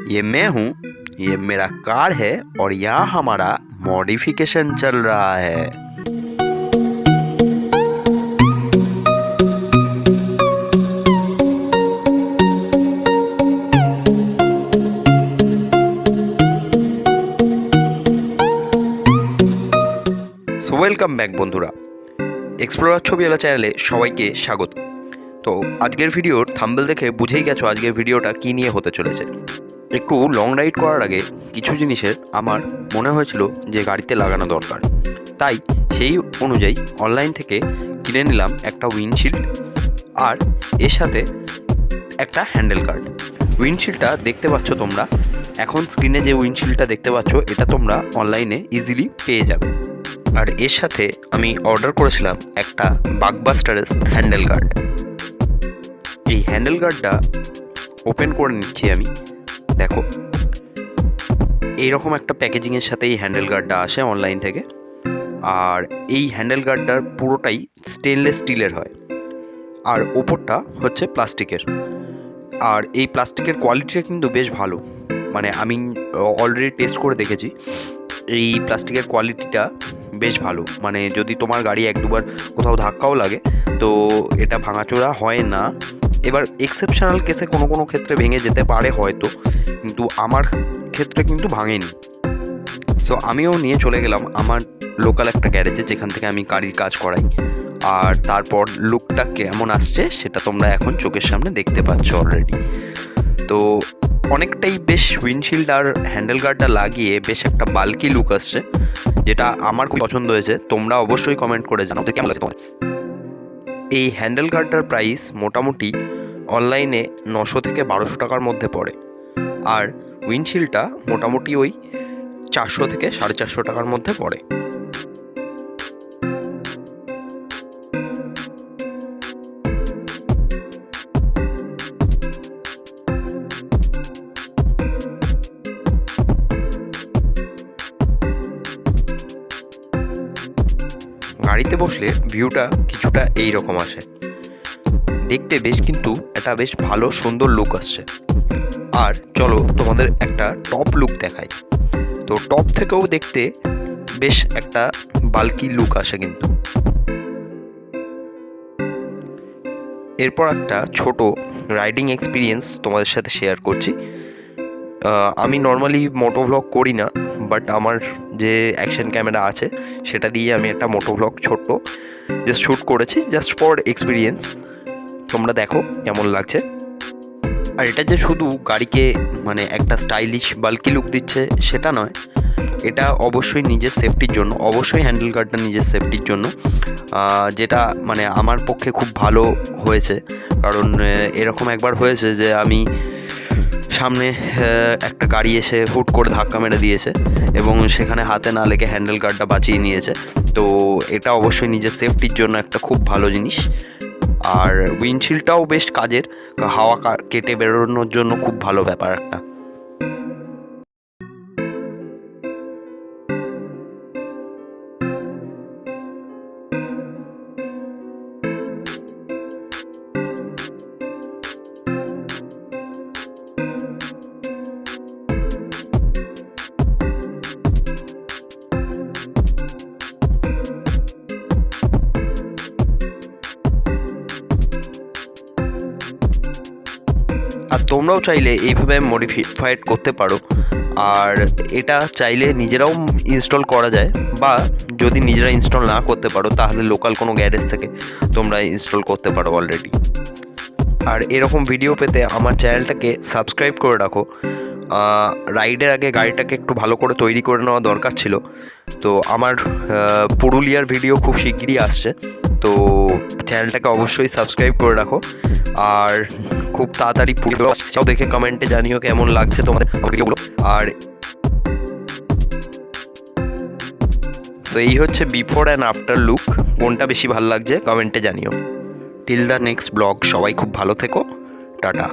ये मैं हूँ, ये मेरा कार है और यहाँ हमारा मॉडिफिकेशन चल रहा है। সো ওয়েলকাম ব্যাক বন্ধুরা, এক্সপ্লোরার ছবিওয়ালা চ্যানেলে সবাইকে স্বাগত। তো আজকের ভিডিওর থাম্বনেল দেখে বুঝেই গেছো আজকের ভিডিওটা কী নিয়ে হতে চলেছে। একটু লং রাইড করার আগে কিছু জিনিসের আমার মনে হয়েছিল যে গাড়িতে লাগানো দরকার, তাই সেই অনুযায়ী অনলাইন থেকে কিনে নিলাম একটা উইন্ডশিল্ড আর এর সাথে একটা হ্যান্ডেল গার্ড। উইন্ডশিল্ডটা দেখতে পাচ্ছ তোমরা, এখন স্ক্রিনে যে উইন্ডশিল্ডটা দেখতে পাচ্ছ এটা তোমরা অনলাইনে ইজিলি পেয়ে যাবে। আর এর সাথে আমি অর্ডার করেছিলাম একটা বাকবাস্টারের হ্যান্ডেল গার্ড। এই হ্যান্ডেল গার্ডটা ওপেন করে নিচ্ছি আমি। দেখো, এইরকম একটা প্যাকেজিংয়ের সাথে এই হ্যান্ডেল গার্ডটা আসে অনলাইন থেকে। আর এই হ্যান্ডেল গার্ডটার পুরোটাই স্টেনলেস স্টিলের হয় আর ওপরটা হচ্ছে প্লাস্টিকের। আর এই প্লাস্টিকের কোয়ালিটিটা কিন্তু বেশ ভালো, মানে আমি অলরেডি টেস্ট করে দেখেছি। এই প্লাস্টিকের কোয়ালিটিটা বেশ ভালো, মানে যদি তোমার গাড়ি এক দুবার কোথাও ধাক্কাও লাগে তো এটা ভাঙাচোরা হয় না। এবার এক্সেপশনাল কেসে কোনো কোনো ক্ষেত্রে ভেঙে যেতে পারে হয়তো, কিন্তু আমার ক্ষেত্রে কিন্তু ভাঙেনি। সো আমিও নিয়ে চলে গেলাম আমার লোকাল একটা গ্যারেজে, যেখান থেকে আমি গাড়ির কাজ করাই। আর তারপর লুকটা কেমন আসছে সেটা তোমরা এখন চোখের সামনে দেখতে পাচ্ছ অলরেডি। তো অনেকটাই বেশ উইন্ডশিল্ড আর হ্যান্ডেল গার্ডটা লাগিয়ে বেশ একটা বাল্কি লুক আসছে, যেটা আমার খুব পছন্দ হয়েছে। তোমরা অবশ্যই কমেন্ট করে জানাও তো কেমন লাগছে তোমার। এই হ্যান্ডেল গার্ডটার প্রাইস মোটামুটি অনলাইনে 900 থেকে 1200 টাকার মধ্যে পড়ে, আর উইন্ডশিল্ডটা মোটামুটি ওই 400 থেকে 450 টাকার মধ্যে পড়ে। গাড়িতে বসলে ভিউটা কিছুটা এই রকম আসে, দেখতে বেশ কিন্তু একটা বেশ ভালো সুন্দর লুক আসছে। আর চলো তোমাদের একটা টপ লুক দেখাই। তো টপ থেকেও দেখতে বেশ একটা বাল্কি লুক আসে কিন্তু। এরপর একটা ছোট রাইডিং এক্সপিরিয়েন্স তোমাদের সাথে শেয়ার করছি। আমি নর্মালি মোটো ভ্লগ করি না, বাট আমার যে অ্যাকশন ক্যামেরা আছে সেটা দিয়ে আমি একটা মোটো ভ্লগ ছোট্ট জাস্ট শ্যুট করেছি, জাস্ট ফর এক্সপিরিয়েন্স। তোমরা দেখো কেমন লাগছে। আর এটা যে শুধু গাড়িকে মানে একটা স্টাইলিশ বাল্কি লুক দিচ্ছে সেটা নয়, এটা অবশ্যই নিজের সেফটির জন্য, অবশ্যই হ্যান্ডেল গার্ডটা নিজের সেফটির জন্য, যেটা মানে আমার পক্ষে খুব ভালো হয়েছে। কারণ এরকম একবার হয়েছে যে আমি সামনে একটা গাড়ি এসে হুট করে ধাক্কা মেরে দিয়েছে এবং সেখানে হাতে না লেগে হ্যান্ডেল গার্ডটা বাঁচিয়ে নিয়েছে। তো এটা অবশ্যই নিজের সেফটির জন্য একটা খুব ভালো জিনিস। আর উইন্ডশিল্ডটাও বেশ কাজের, হাওয়া কেটে বেরোনোর জন্য খুব ভালো ব্যাপার একটা। আর তোমরাও চাইলে এইভাবে মডিফাইড করতে পারো। আর এটা চাইলে নিজেরাও ইনস্টল করা যায়, বা যদি নিজেরা ইনস্টল না করতে পারো তাহলে লোকাল কোনো গ্যারেজ থেকে তোমরা ইনস্টল করতে পারো অলরেডি। আর এরকম ভিডিও পেতে আমার চ্যানেলটাকে সাবস্ক্রাইব করে রাখো। রাইডের আগে গাড়িটাকে একটু ভালো করে তৈরি করে নেওয়া দরকার ছিল। তো আমার পুরুলিয়ার ভিডিও খুব শিগগিরই আসছে, তো চ্যানেলটাকে অবশ্যই সাবস্ক্রাইব করে রাখো। আর খুব তাড়াতাড়ি পুরো দেখে কমেন্টে জানিও কেমন লাগছে তোমাদের ভিডিওগুলো। আর তো এই হচ্ছে বিফোর অ্যান্ড আফটার লুক, কোনটা বেশি ভালো লাগছে কমেন্টে জানিও। টিল দ্য নেক্সট ব্লগ, সবাই খুব ভালো থেকো, টাটা।